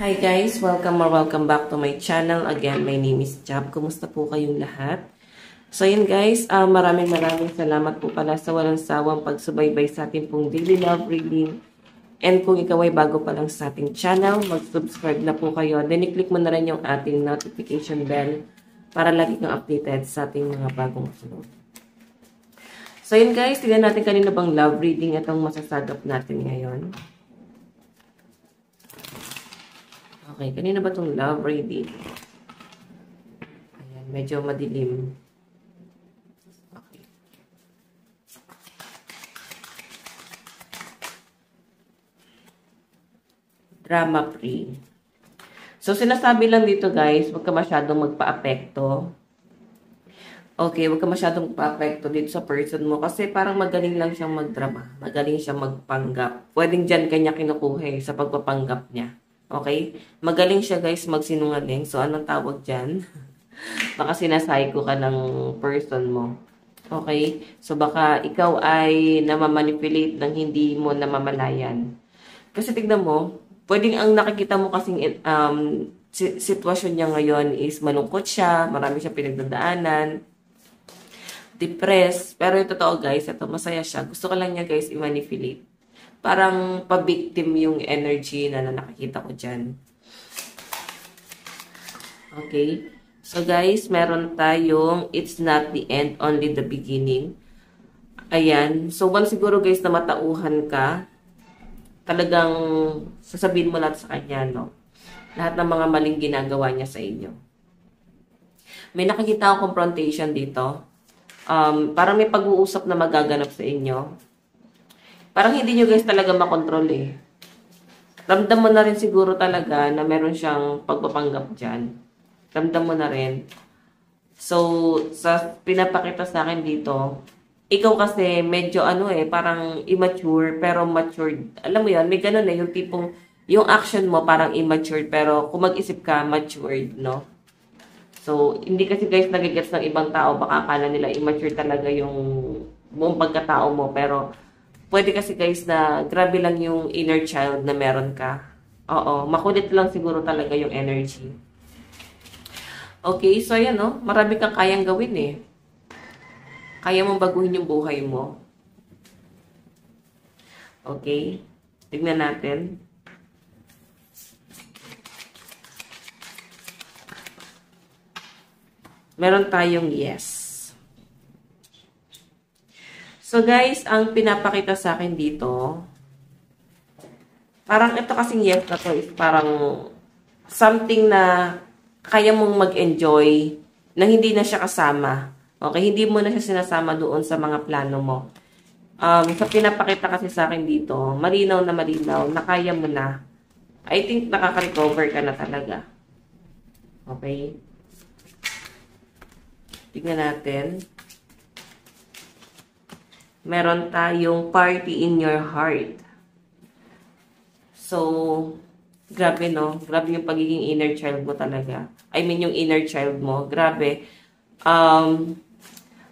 Hi guys! Welcome or welcome back to my channel. Again, my name is Jab. Kumusta po kayong lahat? So yun guys, maraming salamat po pala sa walang sawang pagsubaybay sa ating pong daily love reading. And kung ikaw ay bago pa lang sa ating channel, mag-subscribe na po kayo. Then i-click mo na rin yung ating notification bell para lagi kang updated sa ating mga bagong upload. So yun guys, tignan natin kanina bang love reading itong masasagap natin ngayon. Okay, kanina ba itong love reading? Ayan, medyo madilim. Okay. Drama free. So, sinasabi lang dito guys, huwag ka masyadong magpa-apekto. Okay, huwag ka masyadong magpa-apekto dito sa person mo kasi parang magaling lang siyang magdrama. Magaling siyang magpanggap. Pwedeng dyan kanya kinukuha sa pagpapanggap niya. Okay? Magaling siya guys magsinungaling. So, anong tawag dyan? Baka sinasayko ka ng person mo. Okay? So, baka ikaw ay namamanipulate ng hindi mo namamalayan. Kasi tignan mo, pwedeng ang nakikita mo kasing sitwasyon niya ngayon is malungkot siya, marami siyang pinagdadaanan, depressed. Pero yung totoo guys, ito masaya siya. Gusto ko lang niya guys i-manipulate. Parang pa-victim yung energy na nakikita ko dyan. Okay. So guys, meron tayong it's not the end, only the beginning. Ayan. So once siguro guys na matauhan ka, talagang sasabihin mo lahat sa kanya, no? Lahat ng mga maling ginagawa niya sa inyo. May nakikita akong confrontation dito. Parang may pag-uusap na magaganap sa inyo. Parang hindi nyo guys talaga makontrol eh. Ramdam mo na rin siguro talaga na meron siyang pagpapanggap dyan. Ramdam mo na rin. So, sa pinapakita sa akin dito, ikaw kasi medyo parang immature pero matured. Alam mo yun, may ganun yung tipong, yung action mo parang immature pero kung mag-isip ka, matured, no? So, hindi kasi guys nagigets ng ibang tao, baka akala nila immature talaga yung buong pagkatao mo pero pwede kasi guys na grabe lang yung inner child na meron ka. Oo, makulit lang siguro talaga yung energy. Okay, so ayan no, marami kang kayang gawin eh. Kaya mong baguhin yung buhay mo. Okay, tignan natin. Meron tayong yes. So guys, ang pinapakita sa akin dito, parang ito kasing yes na to is parang something na kaya mong mag-enjoy na hindi na siya kasama. Okay, hindi mo na siya sinasama doon sa mga plano mo. Sa pinapakita kasi sa akin dito, malinaw na kaya mo na. I think nakaka-recover ka na talaga. Okay? Tignan natin. Meron tayong party in your heart. So, grabe no? Grabe yung pagiging inner child mo talaga. I mean, yung inner child mo. Grabe.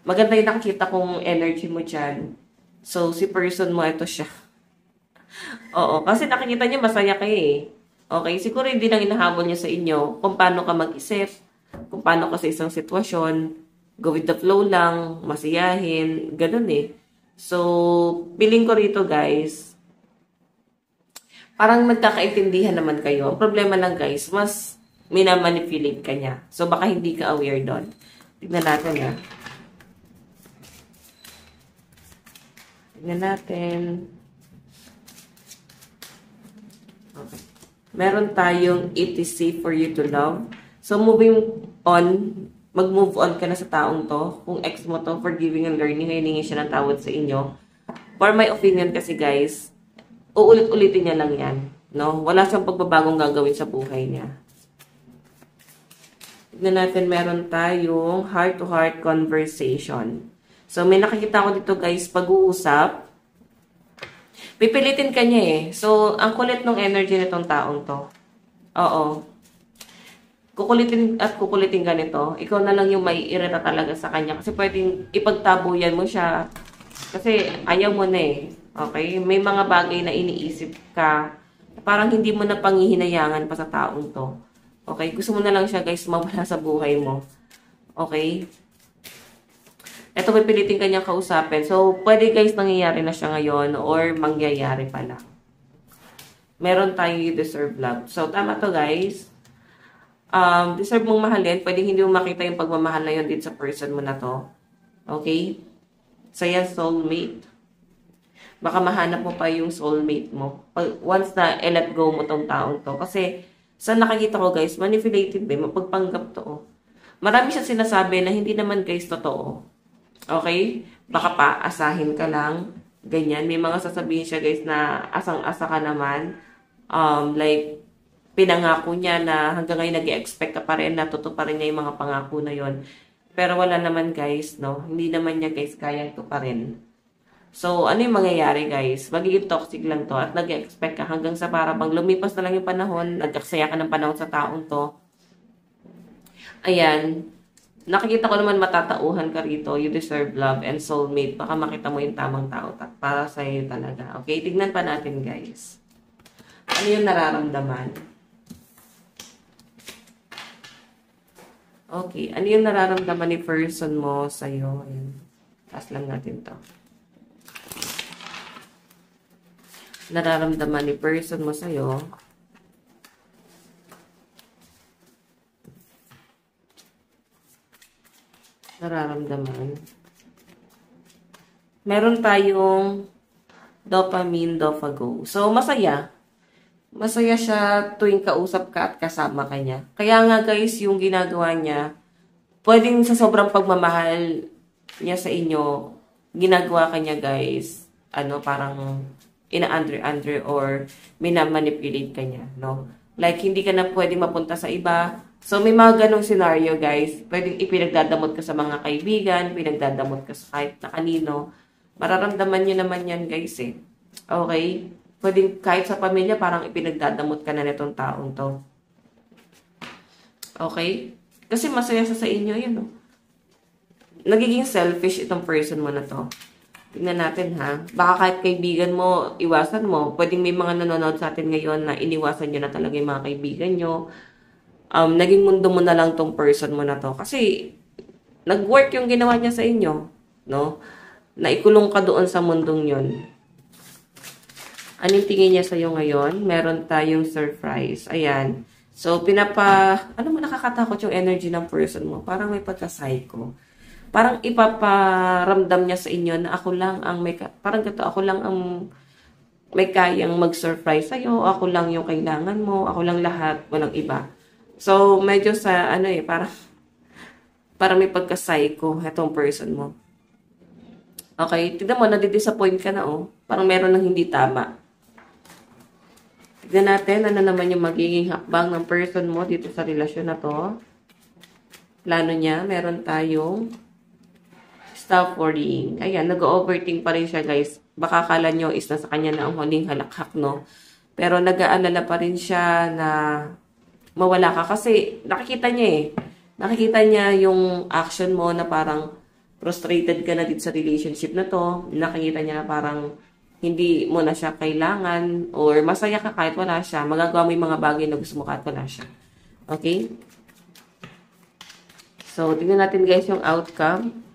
Maganda yung nakikita kong energy mo dyan. So, si person mo, ito siya. Oo, kasi nakikita niyo masaya kayo eh. Okay, siguro hindi lang inahabol niya sa inyo kung paano ka mag-isip, kung paano ka sa isang sitwasyon, go with the flow lang, masiyahin, ganun eh. So, feeling ko rito guys, parang nagkakaintindihan naman kayo. Ang problema lang guys, mas minamanipulate ka niya. So, baka hindi ka aware doon. Tignan natin ha. Tignan natin. Okay. Meron tayong it is safe for you to love. So, moving on, mag-move on ka na sa taong to. Kung ex mo to, forgiving and learning, hiningi siya ng tawad sa inyo. For my opinion kasi guys, uulit-ulitin niya lang yan. No? Wala siyang pagbabagong gagawin sa buhay niya. Tignan natin, meron tayong heart-to-heart conversation. So, may nakikita ko dito guys, pag-uusap. Pipilitin ka niya eh. So, ang kulit ng energy nitong taong to. Oo. Kukulitin at kukulitin ganito, ikaw na lang yung maiirita talaga sa kanya. Kasi pwedeng ipagtabuyan mo siya. Kasi ayaw mo na eh. Okay? May mga bagay na iniisip ka Parang hindi mo na pangihinayangan pa sa taong to. Okay? Gusto mo na lang siya, guys, mawala sa buhay mo. Okay? Ito, pipilitin ka niyang kausapin. So, pwede, guys, nangyayari na siya ngayon or mangyayari pa lang. Meron tayong you deserve love. So, tama to, guys. Deserve mong mahalin. Pwede hindi mo makita yung pagmamahal na yun dito sa person mo na to. Okay? Saya soulmate. Baka mahanap mo pa yung soulmate mo. Once na let go mo tong taong to. Kasi, sa nakikita ko, guys, manipulative mapagpanggap to. Marami siya sinasabi na hindi naman, guys, totoo. Okay? Baka pa, asahin ka lang. Ganyan. May mga sasabihin siya, guys, na asang-asa ka naman. Like, pinangako niya na hanggang ngayon nag-expect ka pa rin na tutuparin niya yung mga pangako na yon. Pero wala naman, guys, no? Hindi naman niya, guys, kayang tuparin. So, ano yung mangyayari, guys? Magiging toxic lang to at nag-expect ka hanggang sa para bang lumipas na lang yung panahon, nag-aksaya ka ng panahon sa taong to. Ayan. Nakikita ko naman matatauhan ka rito. You deserve love and soulmate. Baka makita mo yung tamang tao para sa'yo talaga. Okay? Tignan pa natin, guys. Ano yung nararamdaman? Okay. Ano yung nararamdaman ni person mo sa'yo? Ayan. Taas lang natin to. Nararamdaman ni person mo sa'yo. Nararamdaman. Meron tayong dopamine, dopago. So, masaya. Masaya siya tuwing kausap ka at kasama ka niya. Kaya nga, guys, yung ginagawa niya, pwedeng sa sobrang pagmamahal niya sa inyo, ginagawa ka niya, guys, parang ina-under or minamanipulate ka niya, no? Like, hindi ka na pwedeng mapunta sa iba. So, may mga ganong scenario, guys. Pwedeng ipinagdadamot ka sa mga kaibigan, pinagdadamot ka sa kahit na kanino. Mararamdaman niyo naman yan, guys, eh. Okay? Pwedeng kahit sa pamilya, parang ipinagdadamot ka na nitong taong to. Okay? Kasi masaya sa inyo, yun, no? Nagiging selfish itong person mo na to. Tingnan natin, ha? Baka kahit kaibigan mo, iwasan mo. Pwedeng may mga nanonood sa atin ngayon na iniwasan nyo na talaga yung mga kaibigan nyo. Naging mundo mo na lang tong person mo na to. Kasi, nag-work yung ginawa niya sa inyo. No? Naikulong ka doon sa mundong yun. Anong tingin niya sa'yo ngayon? Meron tayong surprise. Ayan. So, ano mo nakakatakot yung energy ng person mo? Parang may pagka-psycho. Parang ipaparamdam niya sa inyo na ako lang ang ako lang ang may kayang mag-surprise sa'yo, ako lang yung kailangan mo, ako lang lahat, walang iba. So, medyo sa, parang may pagka-psycho itong person mo. Okay, tignan mo, nadidisappoint ka na, oh. Parang meron nang hindi tama. Tignan natin, ano naman yung magiging hakbang ng person mo dito sa relasyon na to. Plano niya, meron tayong stop worrying. Ayan, nag-overthink pa rin siya, guys. Baka akala nyo is nasa kanya na ang huling halakhak, no? Pero nag-aalala pa rin siya na mawala ka. Kasi nakikita niya eh. Nakikita niya yung action mo na parang frustrated ka na dito sa relationship na to. Nakikita niya na parang hindi mo na siya kailangan or masaya ka kahit wala siya. Magagawa mo yung mga bagay na gusto mo kahit wala siya. Okay? So, tingnan natin, guys, yung outcome.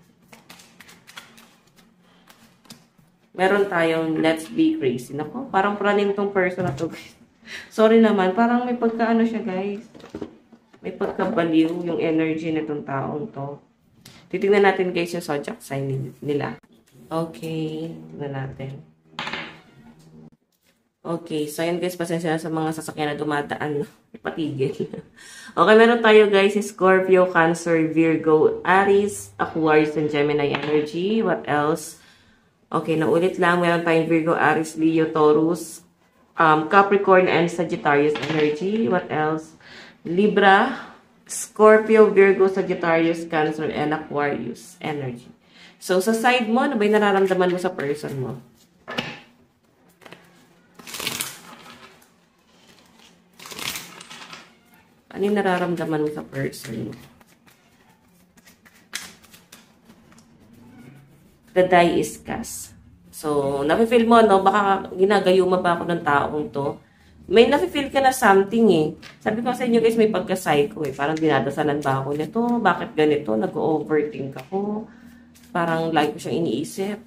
Meron tayong let's be crazy. Naku, parang praning tong person na to, guys. Sorry naman, parang may pagka siya, guys. May pagkabaliw yung energy nitong taong to. Titignan natin, guys, yung zodiac sign nila. Okay, tignan natin. Okay, so yun, guys, pasensya na sa mga sasakyan na dumadaan. Patigil. Okay, meron tayo, guys, Scorpio, Cancer, Virgo, Aries, Aquarius, and Gemini energy. What else? Okay, naulit lang. Meron tayong Virgo, Aries, Leo, Taurus, Capricorn, and Sagittarius energy. What else? Libra, Scorpio, Virgo, Sagittarius, Cancer, and Aquarius energy. So, sa side mo, ano ba yung nararamdaman mo sa person mo? Ano yung nararamdaman mo sa person mo? The die is cast. So, napifeel mo, no? Baka ginagayuma ba ako ng taong to? may nafe-feel ka na something eh. Sabi ko sa inyo guys, may pagka-psycho eh. Parang dinadasalan ba ako nito? Bakit ganito? Nag-overthink ako. Parang lagi ko siyang iniisip.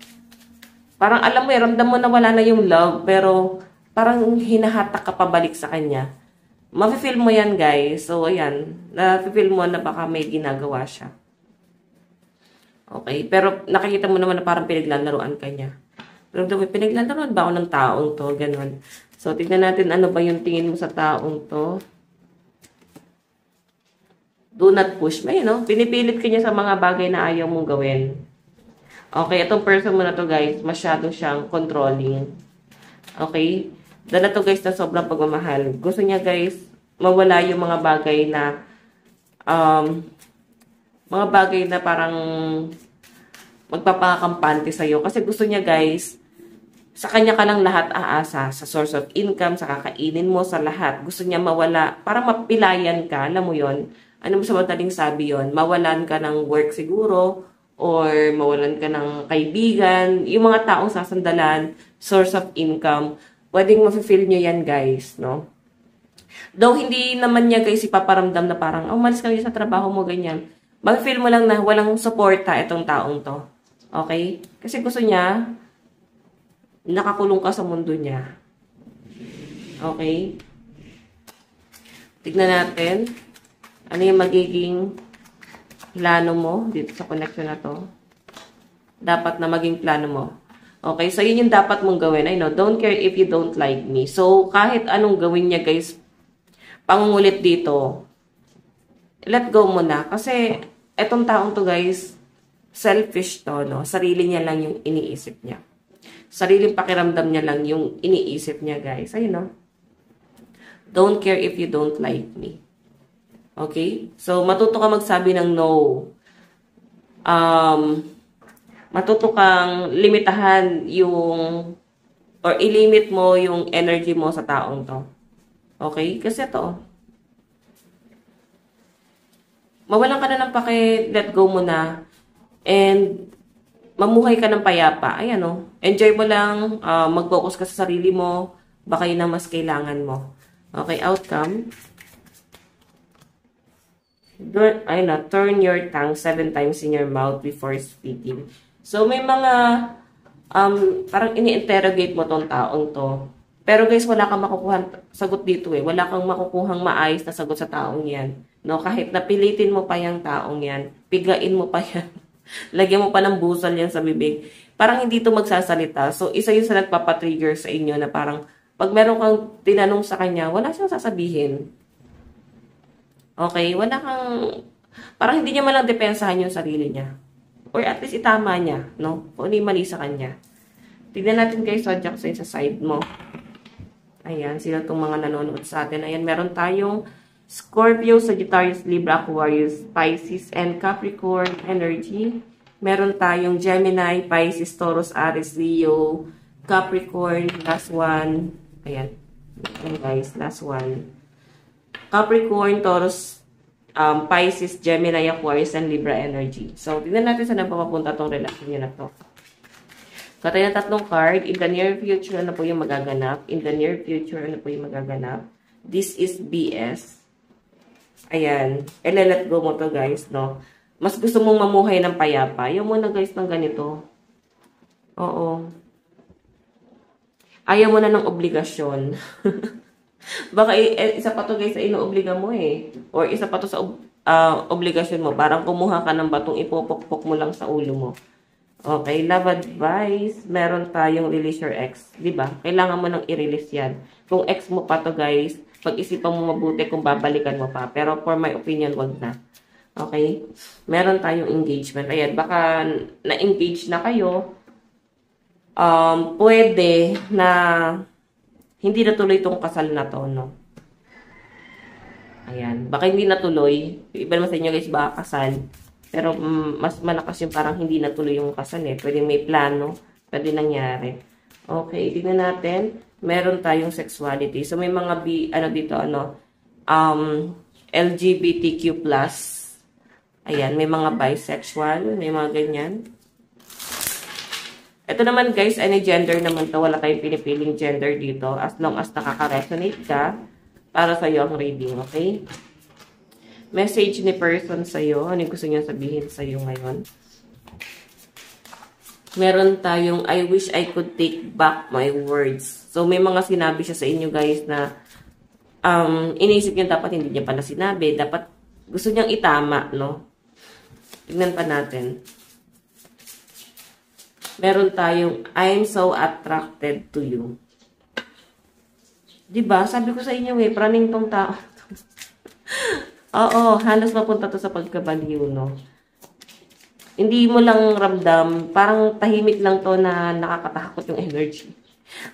Parang alam mo eh, ramdam mo na wala na yung love, pero parang hinahatak ka pabalik sa kanya. Mafe-feel mo yan guys. So ayan, nafe-feel mo na baka may ginagawa siya. Okay, pero nakikita mo naman na parang pinaglalaroan ka niya. Pero pinaglalaroan ba ako ng taong to? Ganon. So, tignan natin ano ba yung tingin mo sa taong to. Do not push. May, no? Pinipilit ka niya sa mga bagay na ayaw mong gawin. Okay, itong person mo na to guys, masyado siyang controlling. Okay? Dala to guys na sobrang pagmamahal. Gusto niya guys, mawala yung mga bagay na, parang magpapakampante sa'yo. Kasi gusto niya guys, sa kanya ka lang lahat aasa, sa source of income, sa kakainin mo, sa lahat. Gusto niya mawala, para mapilayan ka, alam mo yon. Ano mo sa madaling sabi yon? Mawalan ka ng work siguro, or mawalan ka ng kaibigan, yung mga taong sasandalan, source of income, pwedeng mafe-feel nyo yan guys, no? Though hindi naman niya guys ipaparamdam na parang, umalis ka sa trabaho mo, ganyan. Mafe-feel mo lang na walang suporta itong taong to. Okay? Kasi gusto niya, nakakulong ka sa mundo niya. Okay? Tignan natin. Ano yung magiging plano mo dito sa connection na to. Dapat na maging plano mo. Okay? So, yun yung dapat mong gawin. I know, don't care if you don't like me. So, kahit anong gawin niya, guys, pangungulit dito, let go mo na. Kasi, etong taong to, guys, selfish to, no? Sarili niya lang yung iniisip niya. Sariling pakiramdam niya lang yung iniisip niya, guys. Ayun, no? Don't care if you don't like me. Okay? So, matuto ka magsabi ng no. Matuto kang limitahan yung, or ilimit mo yung energy mo sa taong to. Okay? Kasi to, mawalan ka na ng pake, let go mo na, and mamuhay ka ng payapa. Ayan, no? Enjoy mo lang, mag-focus ka sa sarili mo, baka yun ang mas kailangan mo. Okay, outcome. Turn your tongue 7 times in your mouth before speaking. So, may mga, parang ini-interrogate mo tong taong to. Pero guys, wala kang makukuhang sagot dito eh. Wala kang makukuhang maayos na sagot sa taong yan. No? Kahit napilitin mo pa yung taong yan, pigain mo pa yan. Lagyan mo pa ng busal yan sa bibig. Parang hindi ito magsasalita. So, isa yun sa nagpapatrigger sa inyo na parang pag meron kang tinanong sa kanya, wala siyang sasabihin. Okay? Wala kang, parang hindi niya malang depensahan yung sarili niya. Or at least itama niya, no? Kung ano yung mali sa kanya. Tignan natin kay Zodiac sa side mo. Ayan, sila itong mga nanonood sa atin. Ayan, meron tayong Scorpio, Sagittarius, Libra, Aquarius, Pisces, and Capricorn energy. Meron tayong Gemini, Pisces, Taurus, Aries, Leo, Capricorn, last one. Ayan. Ayan guys, last one. Capricorn, Taurus, Pisces, Gemini, Aquarius, and Libra energy. So, tignan natin saan papapunta tong relasyon nyo na to. Katay na tatlong card. In the near future, ano po yung magaganap? In the near future, ano po yung magaganap? This is BS. Ayan. Let go mo to guys, no? Mas gusto mong mamuhay ng payapa. Ayaw mo na guys ng ganito. Oo. Ayaw mo na ng obligasyon. Baka isa pa to guys sa inoobliga mo eh. Or isa pa to sa obligasyon mo. Parang kumuha ka ng batong ipopokpok mo lang sa ulo mo. Okay, love advice. Meron tayong release your ex. Diba? Kailangan mo nang i-release yan. Kung ex mo pa to guys, pag-isipan mo mabuti kung babalikan mo pa. Pero for my opinion, wag na. Okay? Meron tayong engagement. Ayan, baka na-engage na kayo. Pwede na hindi natuloy itong kasal na to, no? Ayan. Baka hindi natuloy. Iba naman sa inyo guys, baka kasal. Pero mas malakas yung parang hindi natuloy yung kasal eh. Pwede may plano. Pwede nangyari. Okay, tignan natin. Meron tayong sexuality. So, may mga LGBTQ+. Ayan, may mga bisexual. May mga ganyan. Ito naman guys, any gender naman to. Wala tayong pinipiling gender dito. As long as nakaka-resonate ka, para sa'yo ang reading, okay? Message ni person sa'yo. Ano yung gusto niya sabihin sa'yo ngayon? Meron tayong, I wish I could take back my words. So, may mga sinabi siya sa inyo guys na inisip niya dapat hindi niya pala sinabi. Dapat gusto niyang itama, no? Tignan pa natin. Meron tayong, I'm so attracted to you. Diba? Sabi ko sa inyo praning tong tao. Oo, halos mapunta to sa pagkabaliw, no? Hindi mo lang ramdam, parang tahimik lang to na nakakatakot yung energy.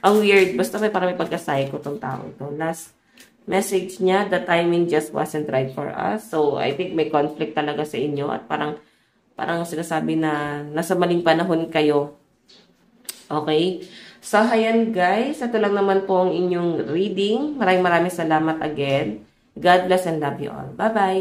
Ang weird, basta may parang may pagka-psycho tong tao to. Last message niya, the timing just wasn't right for us. So, I think may conflict talaga sa inyo at parang sinasabi na nasa maling panahon kayo. Okay? So, ayan guys. Ito lang naman po ang inyong reading. Maraming salamat again. God bless and love you all. Bye-bye!